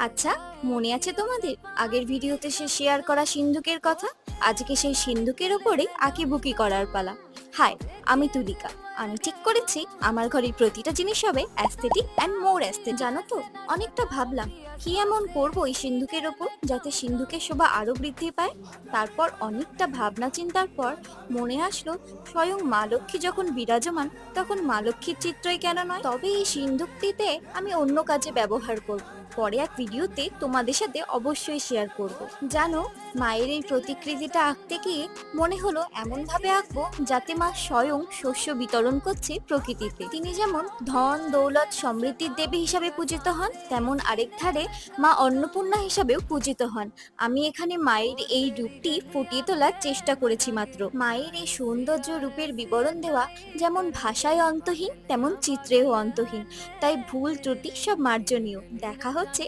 আচ্ছা, মনে আছে তোমাদের আগের ভিডিওতে সে শেয়ার করা সিন্ধুকের কথা? আজকে সেই সিন্ধুকের ওপরে আঁকিবুকি করার পালা। হাই, আমি তুলিকা। আমি ঠিক করেছি আমার ঘরের প্রতিটা জিনিস হবে অ্যাস্থেটিক অ্যান্ড মোর অ্যাস্থেটিক। জানো তো, অনেকটা ভাবলাম কি এমন করবো এই সিন্ধুকের ওপর যাতে সিন্ধুকের শোভা আরো বৃদ্ধি পায়। তারপর অনেকটা ভাবনা চিন্তার পর মনে আসলো, স্বয়ং মা লক্ষ্মী যখন বিরাজমান, তখন মা লক্ষ্মীর চিত্রই কেন নয়। তবে এই সিন্ধুকটিতে আমি অন্য কাজে ব্যবহার করব, পরে এক ভিডিওতে তোমাদের সাথে অবশ্যই শেয়ার করব। জানো, মায়ের এই প্রতিকৃতিটা আঁকতে গিয়ে মনে হলো এমন ভাবে আঁকবো যাতে মা স্বয়ং শস্য বিতরণ করছে প্রকৃতিতে। তিনি যেমন ধন দৌলত সমৃদ্ধির দেবী হিসাবে পূজিত হন, তেমন আরেক ধারে মা অন্নপূর্ণা হিসাবেও পূজিত হন। আমি এখানে মায়ের এই রূপটি ফুটিয়ে তোলার চেষ্টা করেছি মাত্র। মায়ের এই সৌন্দর্য রূপের বিবরণ দেওয়া যেমন ভাষায় অন্তহীন, তেমন চিত্রেও অন্তহীন। তাই ভুল ত্রুটি সব মার্জনীয়। দেখা হচ্ছে